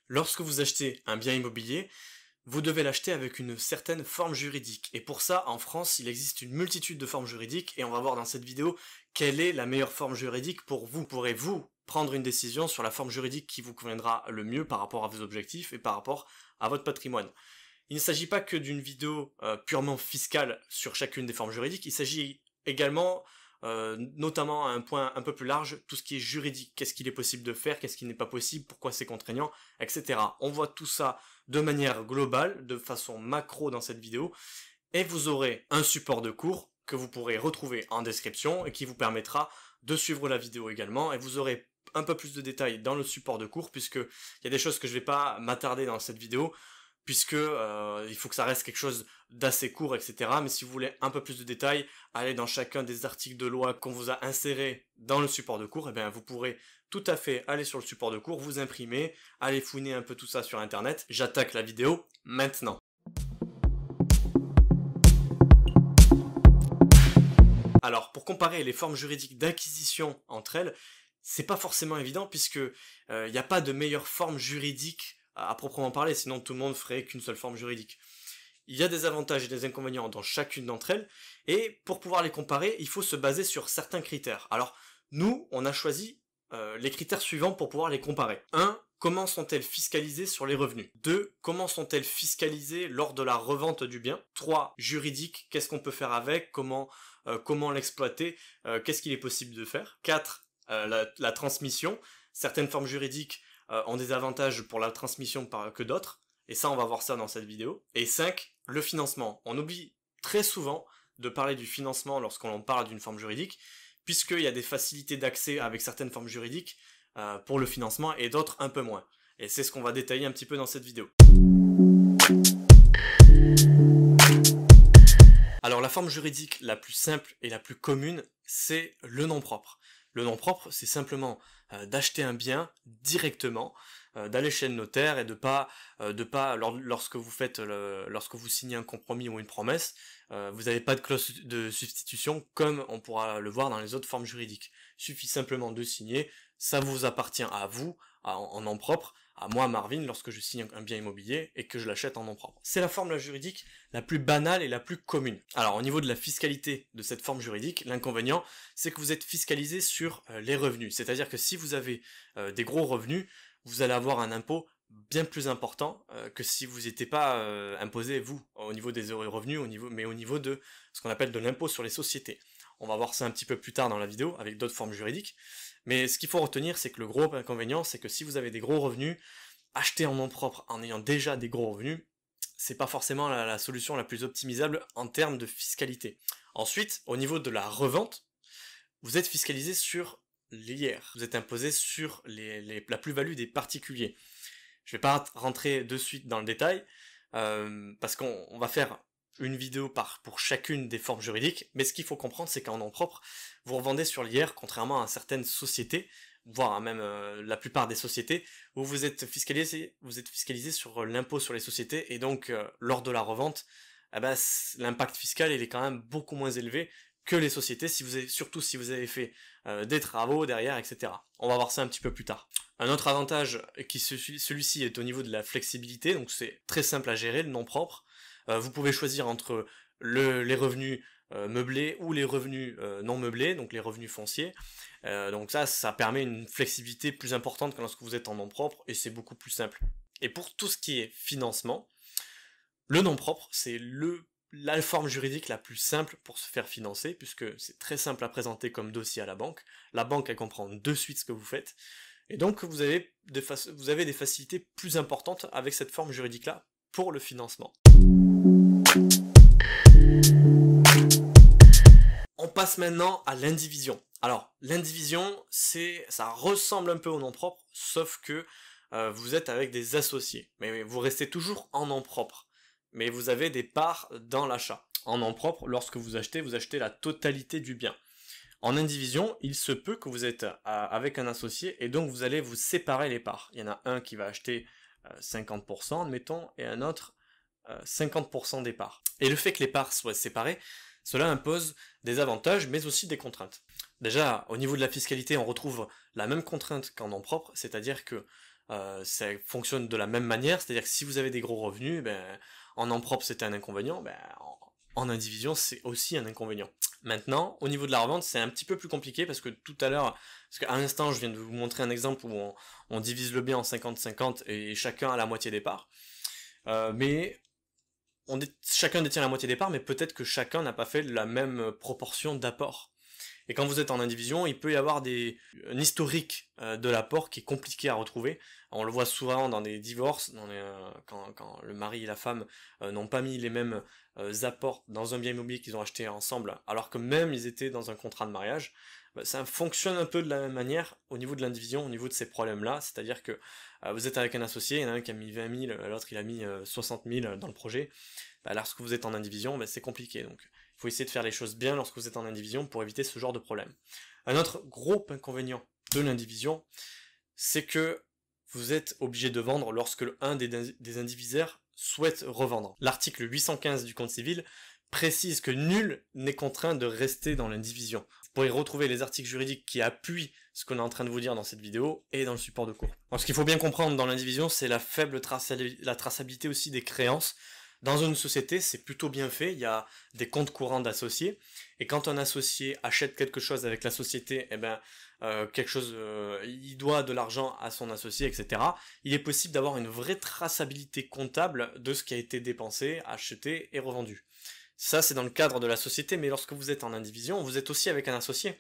Lorsque vous achetez un bien immobilier, vous devez l'acheter avec une certaine forme juridique. Et pour ça, en France, il existe une multitude de formes juridiques, et on va voir dans cette vidéo quelle est la meilleure forme juridique pour vous. Pourrez-vous prendre une décision sur la forme juridique qui vous conviendra le mieux par rapport à vos objectifs et par rapport à votre patrimoine. Il ne s'agit pas que d'une vidéo purement fiscale sur chacune des formes juridiques, il s'agit également notamment à un point un peu plus large, tout ce qui est juridique, qu'est-ce qu'il est possible de faire, qu'est-ce qui n'est pas possible, pourquoi c'est contraignant, etc. On voit tout ça de manière globale, de façon macro dans cette vidéo, et vous aurez un support de cours que vous pourrez retrouver en description et qui vous permettra de suivre la vidéo également, et vous aurez un peu plus de détails dans le support de cours, puisque il y a des choses que je ne vais pas m'attarder dans cette vidéo, puisque il faut que ça reste quelque chose d'assez court, etc. Mais si vous voulez un peu plus de détails, allez dans chacun des articles de loi qu'on vous a insérés dans le support de cours, et bien vous pourrez tout à fait aller sur le support de cours, vous imprimer, aller fouiner un peu tout ça sur internet. J'attaque la vidéo maintenant. Alors, pour comparer les formes juridiques d'acquisition entre elles, c'est pas forcément évident puisque il n'y a pas de meilleure forme juridique à proprement parler, sinon tout le monde ferait qu'une seule forme juridique. Il y a des avantages et des inconvénients dans chacune d'entre elles, et pour pouvoir les comparer, il faut se baser sur certains critères. Alors, nous, on a choisi les critères suivants pour pouvoir les comparer. 1. Comment sont-elles fiscalisées sur les revenus? 2. Comment sont-elles fiscalisées lors de la revente du bien? 3. Juridique, qu'est-ce qu'on peut faire avec? Comment l'exploiter? Qu'est-ce qu'il est possible de faire? 4. La transmission. Certaines formes juridiques ont des avantages pour la transmission que d'autres, et ça on va voir ça dans cette vidéo. Et 5, le financement. On oublie très souvent de parler du financement lorsqu'on parle d'une forme juridique, puisqu'il y a des facilités d'accès avec certaines formes juridiques pour le financement et d'autres un peu moins. Et c'est ce qu'on va détailler un petit peu dans cette vidéo. Alors la forme juridique la plus simple et la plus commune, c'est le nom propre. Le nom propre, c'est simplement d'acheter un bien directement, d'aller chez le notaire et de pas lorsque vous signez un compromis ou une promesse, vous n'avez pas de clause de substitution comme on pourra le voir dans les autres formes juridiques. Il suffit simplement de signer, ça vous appartient à vous, en nom propre, à moi Marvin lorsque je signe un bien immobilier et que je l'achète en nom propre. C'est la forme juridique la plus banale et la plus commune. Alors au niveau de la fiscalité de cette forme juridique, l'inconvénient c'est que vous êtes fiscalisé sur les revenus. C'est-à-dire que si vous avez des gros revenus, vous allez avoir un impôt bien plus important que si vous n'étiez pas imposé vous au niveau des revenus, mais au niveau de ce qu'on appelle de l'impôt sur les sociétés. On va voir ça un petit peu plus tard dans la vidéo avec d'autres formes juridiques. Mais ce qu'il faut retenir, c'est que le gros inconvénient, c'est que si vous avez des gros revenus, acheter en nom propre en ayant déjà des gros revenus, c'est pas forcément la solution la plus optimisable en termes de fiscalité. Ensuite, au niveau de la revente, vous êtes fiscalisé sur l'IR. Vous êtes imposé sur la plus-value des particuliers. Je vais pas rentrer de suite dans le détail, parce qu'on va faire une vidéo pour chacune des formes juridiques, mais ce qu'il faut comprendre, c'est qu'en nom propre, vous revendez sur l'IR, contrairement à certaines sociétés, voire même la plupart des sociétés, où vous êtes fiscalisé sur l'impôt sur les sociétés, et donc lors de la revente, l'impact fiscal il est quand même beaucoup moins élevé que les sociétés, surtout si vous avez fait des travaux derrière, etc. On va voir ça un petit peu plus tard. Un autre avantage, celui-ci est au niveau de la flexibilité, donc c'est très simple à gérer, le nom propre. Vous pouvez choisir entre les revenus meublés ou les revenus non meublés, donc les revenus fonciers. Donc ça permet une flexibilité plus importante que lorsque vous êtes en nom propre, et c'est beaucoup plus simple. Et pour tout ce qui est financement, le nom propre, c'est la forme juridique la plus simple pour se faire financer, puisque c'est très simple à présenter comme dossier à la banque. La banque, elle comprend de suite ce que vous faites, et donc vous avez des facilités plus importantes avec cette forme juridique-là pour le financement. On passe maintenant à l'indivision. Alors, l'indivision, ça ressemble un peu au nom propre, sauf que vous êtes avec des associés. Mais vous restez toujours en nom propre. Mais vous avez des parts dans l'achat. En nom propre, lorsque vous achetez la totalité du bien. En indivision, il se peut que vous êtes avec un associé, et donc vous allez vous séparer les parts. Il y en a un qui va acheter 50%, admettons, et un autre 50% des parts. Et le fait que les parts soient séparées, cela impose des avantages, mais aussi des contraintes. Déjà, au niveau de la fiscalité, on retrouve la même contrainte qu'en nom propre, c'est-à-dire que ça fonctionne de la même manière, c'est-à-dire que si vous avez des gros revenus, en nom propre c'est un inconvénient, en indivision c'est aussi un inconvénient. Maintenant, au niveau de la revente, c'est un petit peu plus compliqué parce que tout à l'heure, parce qu'à l'instant je viens de vous montrer un exemple où on divise le bien en 50-50 et chacun a la moitié des parts, mais chacun détient la moitié des parts, mais peut-être que chacun n'a pas fait la même proportion d'apport. Et quand vous êtes en indivision, il peut y avoir un historique de l'apport qui est compliqué à retrouver. On le voit souvent dans des divorces, quand le mari et la femme n'ont pas mis les mêmes apports dans un bien immobilier qu'ils ont acheté ensemble, alors que même ils étaient dans un contrat de mariage. Ça fonctionne un peu de la même manière au niveau de l'indivision, au niveau de ces problèmes-là, c'est-à-dire que vous êtes avec un associé, il y en a un qui a mis 20 000, l'autre il a mis 60 000 dans le projet. Lorsque vous êtes en indivision, c'est compliqué, donc il faut essayer de faire les choses bien lorsque vous êtes en indivision pour éviter ce genre de problème. Un autre gros inconvénient de l'indivision, c'est que vous êtes obligé de vendre lorsque un des indivisaires souhaite revendre. L'article 815 du Code civil précise que nul n'est contraint de rester dans l'indivision. Vous pourrez retrouver les articles juridiques qui appuient ce qu'on est en train de vous dire dans cette vidéo et dans le support de cours. Alors, ce qu'il faut bien comprendre dans l'indivision, c'est la faible traçabilité aussi des créances. Dans une société, c'est plutôt bien fait, il y a des comptes courants d'associés, et quand un associé achète quelque chose avec la société, il doit de l'argent à son associé, etc. Il est possible d'avoir une vraie traçabilité comptable de ce qui a été dépensé, acheté et revendu. Ça, c'est dans le cadre de la société, mais lorsque vous êtes en indivision, vous êtes aussi avec un associé.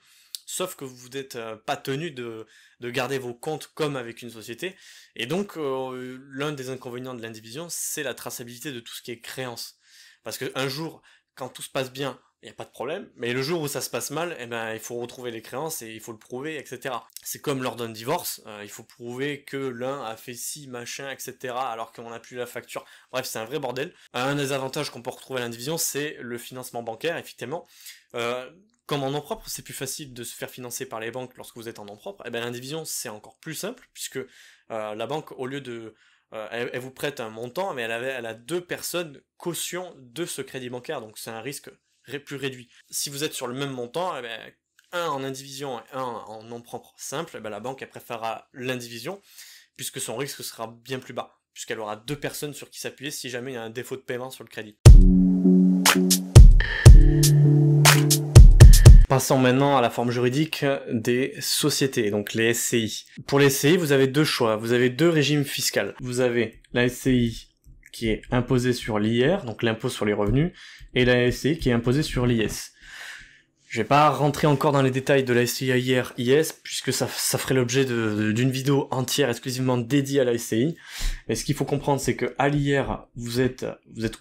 Sauf que vous n'êtes pas tenu de garder vos comptes comme avec une société. Et donc, l'un des inconvénients de l'indivision, c'est la traçabilité de tout ce qui est créance. Parce qu'un jour, quand tout se passe bien, il n'y a pas de problème, mais le jour où ça se passe mal, il faut retrouver les créances et il faut le prouver, etc. C'est comme lors d'un divorce, il faut prouver que l'un a fait ci, machin, etc., alors qu'on n'a plus la facture. Bref, c'est un vrai bordel. Un des avantages qu'on peut retrouver à l'indivision, c'est le financement bancaire, effectivement. Comme en nom propre, c'est plus facile de se faire financer par les banques lorsque vous êtes en nom propre, l'indivision, c'est encore plus simple, puisque la banque, au lieu de... elle vous prête un montant, mais elle a 2 personnes caution de ce crédit bancaire, donc c'est un risque plus réduit. Si vous êtes sur le même montant, un en indivision et un en nom propre simple, la banque elle préférera l'indivision, puisque son risque sera bien plus bas, puisqu'elle aura 2 personnes sur qui s'appuyer si jamais il y a un défaut de paiement sur le crédit. Passons maintenant à la forme juridique des sociétés, donc les SCI. Pour les SCI, vous avez 2 choix, vous avez 2 régimes fiscaux. Vous avez la SCI qui est imposée sur l'IR, donc l'impôt sur les revenus, et la SCI qui est imposée sur l'IS. Je vais pas rentrer encore dans les détails de la SCI IR, IS, puisque ça ferait l'objet d'une vidéo entière exclusivement dédiée à la SCI. Mais ce qu'il faut comprendre, c'est que à l'IR, vous êtes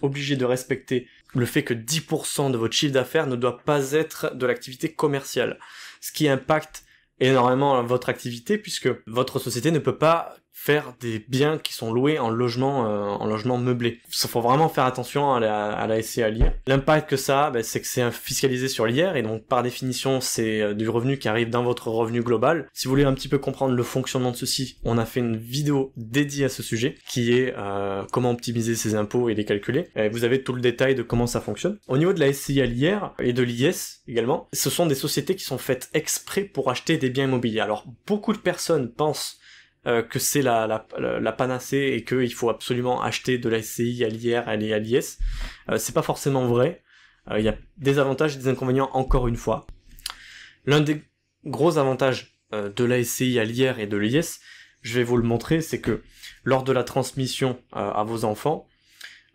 obligé de respecter le fait que 10% de votre chiffre d'affaires ne doit pas être de l'activité commerciale. Ce qui impacte énormément votre activité, puisque votre société ne peut pas faire des biens qui sont loués en logement meublé. Il faut vraiment faire attention à la SCI à l'IR. L'impact que ça a, c'est que c'est fiscalisé sur l'IR, et donc par définition c'est du revenu qui arrive dans votre revenu global. Si vous voulez un petit peu comprendre le fonctionnement de ceci, on a fait une vidéo dédiée à ce sujet, qui est comment optimiser ses impôts et les calculer. Et vous avez tout le détail de comment ça fonctionne. Au niveau de la SCI à l'IR et de l'IS également, ce sont des sociétés qui sont faites exprès pour acheter des biens immobiliers. Alors beaucoup de personnes pensent que c'est la panacée et qu'il faut absolument acheter de la SCI à l'IR et à l'IS. C'est pas forcément vrai. Il y a des avantages et des inconvénients encore une fois. L'un des gros avantages de la SCI à l'IR et de l'IS, je vais vous le montrer, c'est que lors de la transmission à vos enfants,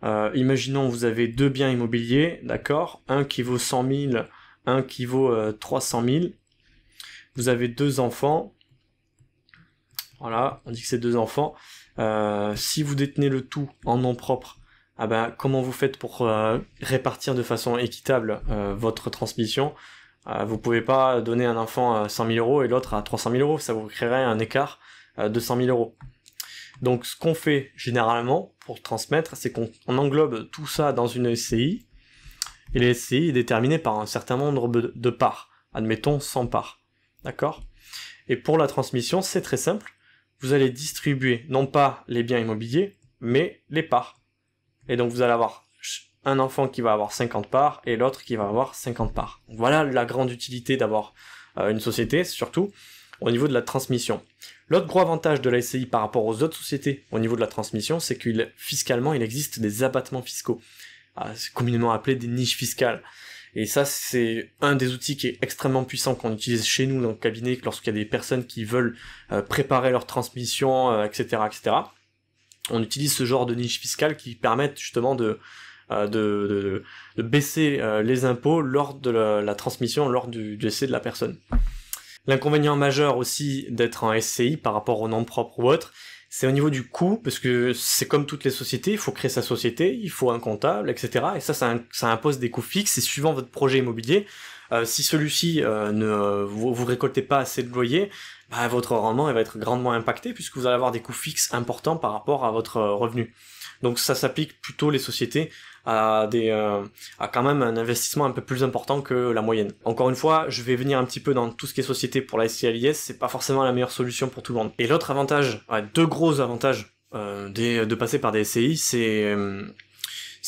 imaginons vous avez 2 biens immobiliers, d'accord, un qui vaut 100 000, un qui vaut 300 000. Vous avez 2 enfants. Voilà, on dit que c'est 2 enfants. Si vous détenez le tout en nom propre, comment vous faites pour répartir de façon équitable votre transmission? Vous pouvez pas donner un enfant 100 000 euros et l'autre à 300 000 euros, ça vous créerait un écart de 100 000 euros. Donc ce qu'on fait généralement pour transmettre, c'est qu'on englobe tout ça dans une SCI, et les SCI est déterminé par un certain nombre de parts, admettons 100 parts, d'accord? Et pour la transmission, c'est très simple. Vous allez distribuer non pas les biens immobiliers, mais les parts. Et donc vous allez avoir un enfant qui va avoir 50 parts et l'autre qui va avoir 50 parts. Donc voilà la grande utilité d'avoir une société, surtout au niveau de la transmission. L'autre gros avantage de la SCI par rapport aux autres sociétés au niveau de la transmission, c'est que fiscalement, il existe des abattements fiscaux. C'est communément appelé des niches fiscales. Et ça, c'est un des outils qui est extrêmement puissant qu'on utilise chez nous dans le cabinet lorsqu'il y a des personnes qui veulent préparer leur transmission, etc., etc. On utilise ce genre de niches fiscales qui permettent justement de baisser les impôts lors de la transmission, lors du décès de la personne. L'inconvénient majeur aussi d'être en SCI par rapport aux noms propres ou autres, c'est au niveau du coût, parce que c'est comme toutes les sociétés, il faut créer sa société, il faut un comptable, etc. Et ça impose des coûts fixes, et suivant votre projet immobilier, si celui-ci vous récoltez pas assez de loyer, votre rendement va être grandement impacté, puisque vous allez avoir des coûts fixes importants par rapport à votre revenu. Donc ça s'applique plutôt les sociétés à quand même un investissement un peu plus important que la moyenne. Encore une fois, je vais venir un petit peu dans tout ce qui est société pour la SCI à l'IS, c'est pas forcément la meilleure solution pour tout le monde. Et l'autre avantage, deux gros avantages de passer par des SCI, c'est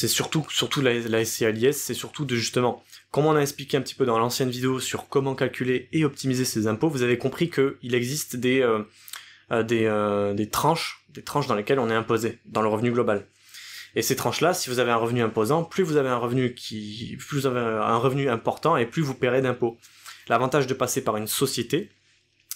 surtout la SCI à l'IS, c'est surtout de justement, comme on a expliqué un petit peu dans l'ancienne vidéo sur comment calculer et optimiser ses impôts, vous avez compris qu'il existe des tranches dans lesquelles on est imposé dans le revenu global. Et ces tranches-là, si vous avez un revenu imposant, plus vous avez un revenu important et plus vous paierez d'impôts. L'avantage de passer par une société,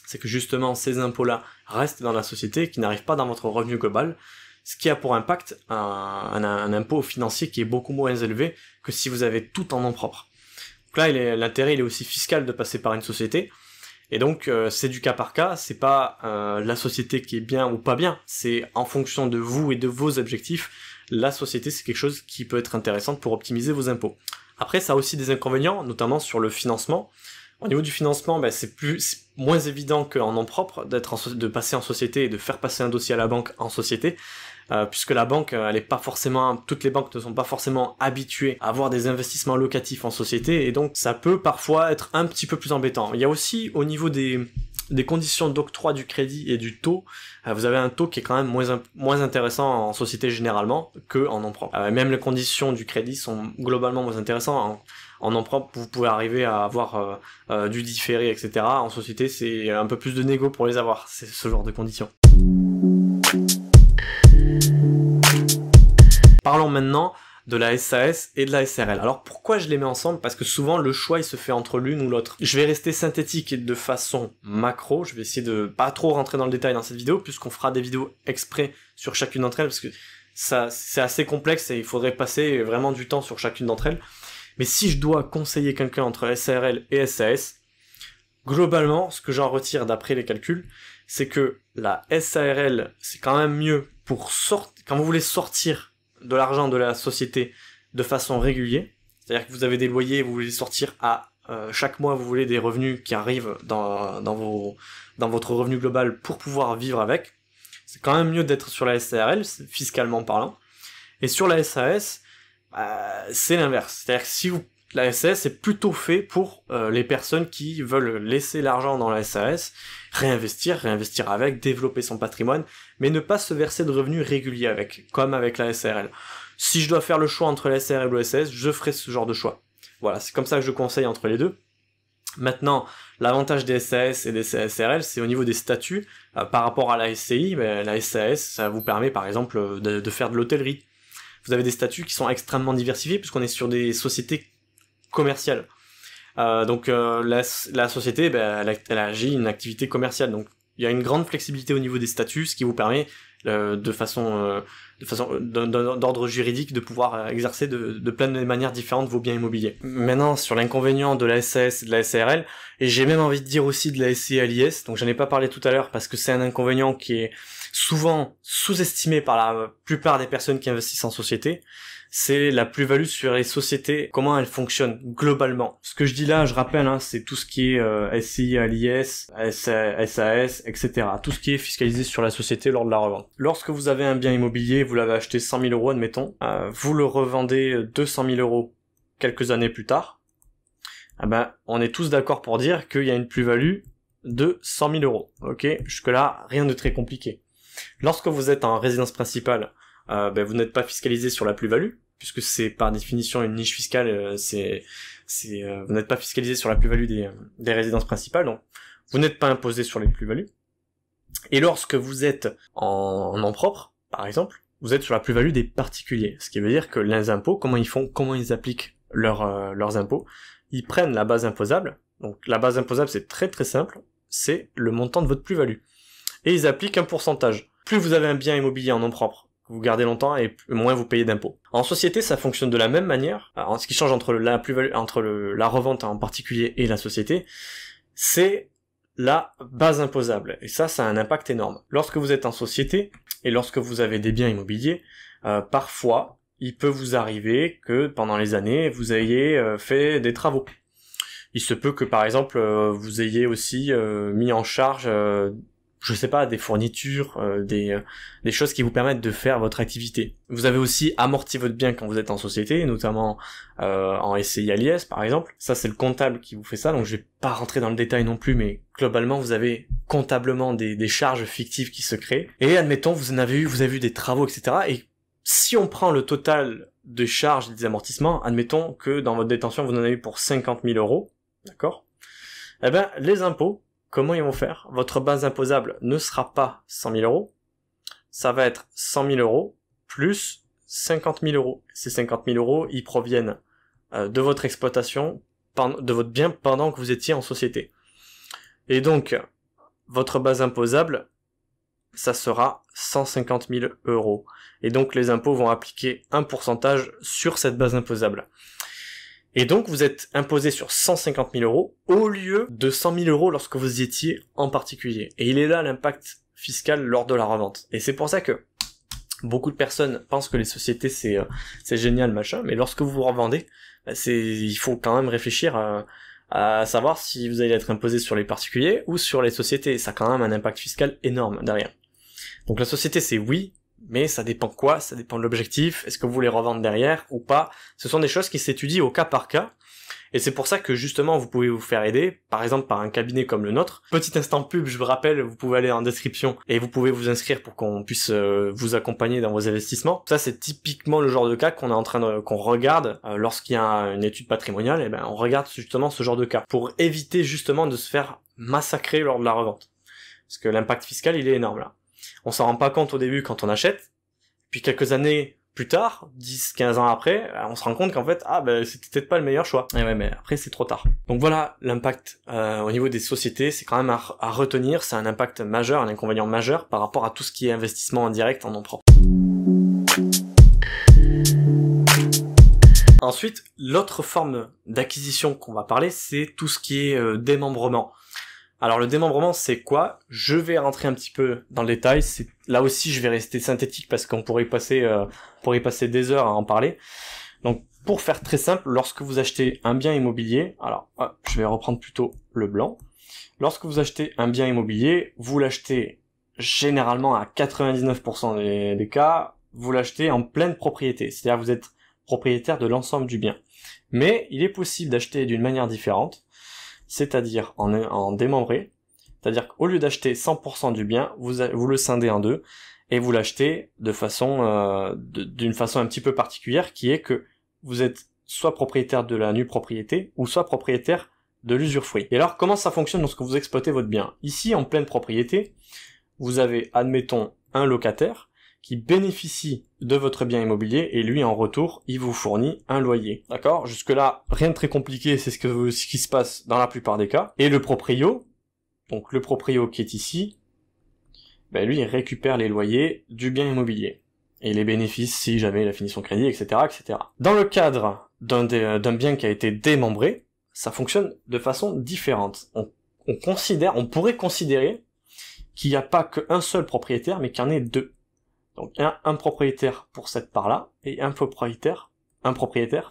c'est que justement ces impôts-là restent dans la société, qui n'arrivent pas dans votre revenu global, ce qui a pour impact un impôt financier qui est beaucoup moins élevé que si vous avez tout en nom propre. Donc là, l'intérêt il est aussi fiscal de passer par une société, et donc c'est du cas par cas, c'est pas la société qui est bien ou pas bien, c'est en fonction de vous et de vos objectifs. La société, c'est quelque chose qui peut être intéressant pour optimiser vos impôts. Après, ça a aussi des inconvénients, notamment sur le financement. Au niveau du financement, c'est moins évident qu'en nom propre de passer en société et de faire passer un dossier à la banque en société, puisque la banque, toutes les banques ne sont pas forcément habituées à avoir des investissements locatifs en société, et donc ça peut parfois être un petit peu plus embêtant. Il y a aussi au niveau des conditions d'octroi du crédit et du taux, vous avez un taux qui est quand même moins intéressant en société généralement que en nom propre. Même les conditions du crédit sont globalement moins intéressantes. En nom propre, vous pouvez arriver à avoir du différé, etc. En société, c'est un peu plus de négo pour les avoir, c'est ce genre de conditions. Parlons maintenant de la SAS et de la SARL. Alors pourquoi je les mets ensemble? Parce que souvent le choix il se fait entre l'une ou l'autre. Je vais rester synthétique et de façon macro, je vais essayer de pas trop rentrer dans le détail dans cette vidéo, puisqu'on fera des vidéos exprès sur chacune d'entre elles, parce que ça c'est assez complexe et il faudrait passer vraiment du temps sur chacune d'entre elles. Mais si je dois conseiller quelqu'un entre SARL et SAS, globalement, ce que j'en retire d'après les calculs, c'est que la SARL, c'est quand même mieux pour quand vous voulez sortir de l'argent de la société de façon régulière, c'est-à-dire que vous avez des loyers, vous voulez sortir chaque mois, vous voulez des revenus qui arrivent dans votre revenu global pour pouvoir vivre avec. C'est quand même mieux d'être sur la SARL, fiscalement parlant. Et sur la SAS, c'est l'inverse. C'est-à-dire que la SAS est plutôt fait pour les personnes qui veulent laisser l'argent dans la SAS, réinvestir avec, développer son patrimoine, mais ne pas se verser de revenus réguliers avec, comme avec la SARL. Si je dois faire le choix entre la SARL ou la SAS, je ferai ce genre de choix. Voilà, c'est comme ça que je conseille entre les deux. Maintenant, l'avantage des SAS et des SARL, c'est au niveau des statuts. Par rapport à la SCI, la SAS, ça vous permet par exemple de faire de l'hôtellerie. Vous avez des statuts qui sont extrêmement diversifiés, puisqu'on est sur des sociétés commerciale. Donc la société, elle agit une activité commerciale, donc il y a une grande flexibilité au niveau des statuts, ce qui vous permet d'ordre juridique de pouvoir exercer de plein de manières différentes vos biens immobiliers. Maintenant, sur l'inconvénient de la SAS et de la SARL, et j'ai même envie de dire aussi de la SCI à l'IS, donc j'en ai pas parlé tout à l'heure parce que c'est un inconvénient qui est souvent sous-estimé par la plupart des personnes qui investissent en société, c'est la plus-value sur les sociétés, comment elles fonctionnent globalement. Ce que je dis là, je rappelle, c'est tout ce qui est SCI à l'IS, SAS, etc. Tout ce qui est fiscalisé sur la société lors de la revente. Lorsque vous avez un bien immobilier, vous l'avez acheté 100 000 euros, admettons, vous le revendez 200 000 euros quelques années plus tard, on est tous d'accord pour dire qu'il y a une plus-value de 100 000 euros. Ok, jusque-là, rien de très compliqué. Lorsque vous êtes en résidence principale, vous n'êtes pas fiscalisé sur la plus-value, puisque c'est par définition une niche fiscale, vous n'êtes pas fiscalisé sur la plus-value des résidences principales, donc vous n'êtes pas imposé sur les plus-values. Et lorsque vous êtes en nom propre, par exemple, vous êtes sur la plus-value des particuliers. Ce qui veut dire que les impôts, comment ils font, comment ils appliquent leurs impôts, ils prennent la base imposable. Donc la base imposable, c'est très très simple, c'est le montant de votre plus-value. Et ils appliquent un pourcentage. Plus vous avez un bien immobilier en nom propre, vous gardez longtemps, et moins vous payez d'impôts. En société, ça fonctionne de la même manière. Alors, ce qui change entre la plus-value, entre la revente en particulier et la société, c'est la base imposable. Et ça a un impact énorme. Lorsque vous êtes en société, et lorsque vous avez des biens immobiliers, parfois, il peut vous arriver que pendant les années, vous ayez fait des travaux. Il se peut que par exemple, vous ayez aussi mis en charge, je sais pas, des fournitures, des choses qui vous permettent de faire votre activité. Vous avez aussi amorti votre bien quand vous êtes en société, notamment en SCI à l'IS par exemple. Ça c'est le comptable qui vous fait ça, donc je vais pas rentrer dans le détail non plus, mais globalement vous avez comptablement des charges fictives qui se créent. Et admettons vous avez eu des travaux, etc. Et si on prend le total des charges et des amortissements, admettons que dans votre détention vous en avez eu pour 50 000 euros, d'accord? Eh ben les impôts, comment ils vont faire? Votre base imposable ne sera pas 100 000 euros, ça va être 100 000 euros plus 50 000 euros. Ces 50 000 euros, ils proviennent de votre exploitation, de votre bien pendant que vous étiez en société. Et donc, votre base imposable, ça sera 150 000 euros. Et donc, les impôts vont appliquer un pourcentage sur cette base imposable. Et donc, vous êtes imposé sur 150 000 euros au lieu de 100 000 euros lorsque vous y étiez en particulier. Et il est là l'impact fiscal lors de la revente. Et c'est pour ça que beaucoup de personnes pensent que les sociétés c'est génial, machin, mais lorsque vous vous revendez, il faut quand même réfléchir à savoir si vous allez être imposé sur les particuliers ou sur les sociétés. Ça a quand même un impact fiscal énorme derrière. Donc la société c'est oui, mais ça dépend quoi, ça dépend de l'objectif, est-ce que vous voulez revendre derrière ou pas. Ce sont des choses qui s'étudient au cas par cas, et c'est pour ça que justement vous pouvez vous faire aider, par exemple par un cabinet comme le nôtre. Petit instant pub, je vous rappelle, vous pouvez aller en description et vous pouvez vous inscrire pour qu'on puisse vous accompagner dans vos investissements. Ça c'est typiquement le genre de cas qu'on regarde lorsqu'il y a une étude patrimoniale, et ben on regarde justement ce genre de cas, pour éviter justement de se faire massacrer lors de la revente. Parce que l'impact fiscal il est énorme là. On s'en rend pas compte au début quand on achète, puis quelques années plus tard, 10-15 ans après, on se rend compte qu'en fait, c'était peut-être pas le meilleur choix. Et ouais, mais après c'est trop tard. Donc voilà, l'impact au niveau des sociétés, c'est quand même à retenir, c'est un impact majeur, un inconvénient majeur par rapport à tout ce qui est investissement en direct en nom propre. Ensuite, l'autre forme d'acquisition qu'on va parler, c'est tout ce qui est démembrement. Alors le démembrement c'est quoi? Je vais rentrer un petit peu dans le détail, là aussi je vais rester synthétique parce qu'on pourrait y passer des heures à en parler. Donc pour faire très simple, lorsque vous achetez un bien immobilier, alors je vais reprendre plutôt le blanc. Lorsque vous achetez un bien immobilier, vous l'achetez généralement à 99% des cas, vous l'achetez en pleine propriété, c'est-à-dire vous êtes propriétaire de l'ensemble du bien. Mais il est possible d'acheter d'une manière différente, c'est-à-dire en démembré, c'est-à-dire qu'au lieu d'acheter 100% du bien, vous le scindez en deux, et vous l'achetez d'une façon un petit peu particulière, qui est que vous êtes soit propriétaire de la nue propriété, ou soit propriétaire de l'usufruit. Et alors, comment ça fonctionne lorsque vous exploitez votre bien? Ici, en pleine propriété, vous avez, admettons, un locataire, qui bénéficie de votre bien immobilier, et lui en retour il vous fournit un loyer. D'accord? Jusque là rien de très compliqué, c'est ce qui se passe dans la plupart des cas. Et le proprio, donc le proprio qui est ici, lui il récupère les loyers du bien immobilier et les bénéfices si jamais il a fini son crédit, etc., etc. Dans le cadre d'un bien qui a été démembré, ça fonctionne de façon différente. On pourrait considérer qu'il n'y a pas qu'un seul propriétaire, mais qu'il y en ait deux. Donc un propriétaire pour cette part-là, et un propriétaire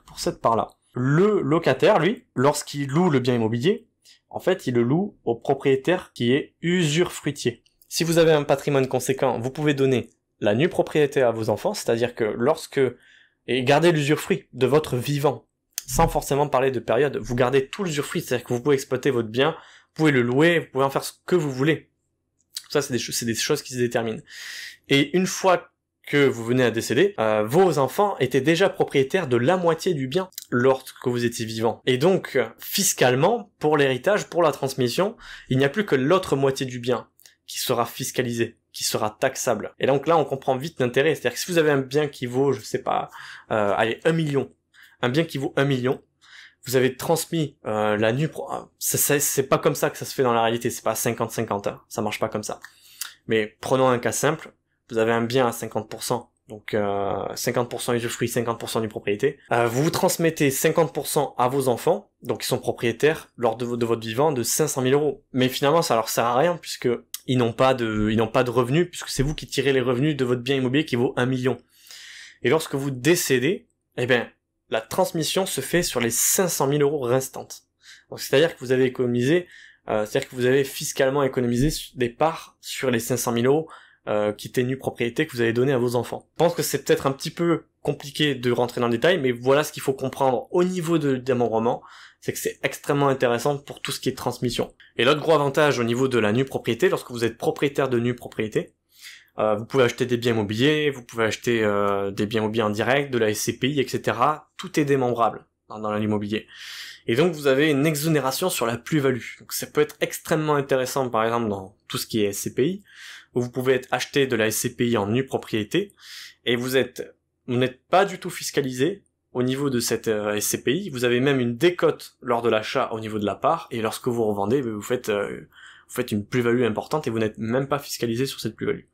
pour cette part-là. Le locataire, lui, lorsqu'il loue le bien immobilier, en fait, il le loue au propriétaire qui est usufruitier. Si vous avez un patrimoine conséquent, vous pouvez donner la nue propriété à vos enfants, c'est-à-dire que et gardez l'usufruit de votre vivant, sans forcément parler de période, vous gardez tout l'usufruit, c'est-à-dire que vous pouvez exploiter votre bien, vous pouvez le louer, vous pouvez en faire ce que vous voulez. Ça, c'est des choses qui se déterminent. Et une fois que vous venez à décéder, vos enfants étaient déjà propriétaires de la moitié du bien lorsque vous étiez vivant. Et donc, fiscalement, pour l'héritage, pour la transmission, il n'y a plus que l'autre moitié du bien qui sera fiscalisé, qui sera taxable. Et donc là, on comprend vite l'intérêt. C'est-à-dire que si vous avez un bien qui vaut, je sais pas, allez, 1 million, un bien qui vaut 1 million, vous avez transmis la nue... C'est pas comme ça que ça se fait dans la réalité, c'est pas 50-50, hein, ça marche pas comme ça. Mais prenons un cas simple, vous avez un bien à 50%, donc 50% usufruit, 50% du propriété. Vous transmettez 50% à vos enfants, donc ils sont propriétaires lors de votre vivant de 500 000 euros. Mais finalement, ça leur sert à rien puisque ils n'ont pas de revenus, puisque c'est vous qui tirez les revenus de votre bien immobilier qui vaut 1 million. Et lorsque vous décédez, eh bien, la transmission se fait sur les 500 000 euros restantes. Donc c'est-à-dire que vous avez économisé, c'est-à-dire que vous avez fiscalement économisé des parts sur les 500 000 euros qui étaient nue propriété que vous avez donné à vos enfants. Je pense que c'est peut-être un petit peu compliqué de rentrer dans le détail, mais voilà ce qu'il faut comprendre au niveau de démembrement, c'est que c'est extrêmement intéressant pour tout ce qui est transmission. Et l'autre gros avantage au niveau de la nue propriété, lorsque vous êtes propriétaire de nue propriété, vous pouvez acheter des biens immobiliers, vous pouvez acheter des biens immobiliers en direct, de la SCPI, etc. Tout est démembrable dans l'immobilier. Et donc vous avez une exonération sur la plus-value. Donc ça peut être extrêmement intéressant par exemple dans tout ce qui est SCPI, où vous pouvez acheter de la SCPI en nue propriété, et vous n'êtes pas du tout fiscalisé au niveau de cette SCPI, vous avez même une décote lors de l'achat au niveau de la part, et lorsque vous revendez, vous faites une plus-value importante et vous n'êtes même pas fiscalisé sur cette plus-value.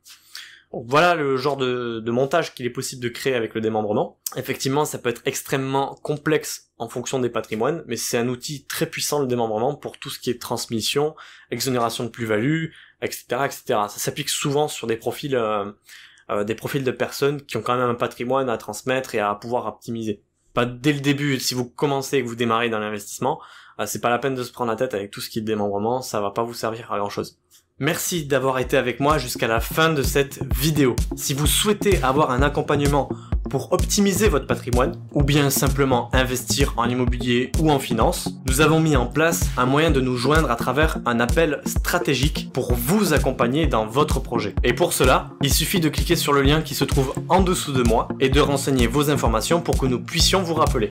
Donc voilà le genre de montage qu'il est possible de créer avec le démembrement. Effectivement, ça peut être extrêmement complexe en fonction des patrimoines, mais c'est un outil très puissant, le démembrement, pour tout ce qui est transmission, exonération de plus-value, etc., etc. Ça s'applique souvent sur des profils de personnes qui ont quand même un patrimoine à transmettre et à pouvoir optimiser. Pas dès le début, si vous commencez et que vous démarrez dans l'investissement, c'est pas la peine de se prendre la tête avec tout ce qui est démembrement, ça va pas vous servir à grand chose. Merci d'avoir été avec moi jusqu'à la fin de cette vidéo. Si vous souhaitez avoir un accompagnement pour optimiser votre patrimoine, ou bien simplement investir en immobilier ou en finance, nous avons mis en place un moyen de nous joindre à travers un appel stratégique pour vous accompagner dans votre projet. Et pour cela, il suffit de cliquer sur le lien qui se trouve en dessous de moi et de renseigner vos informations pour que nous puissions vous rappeler.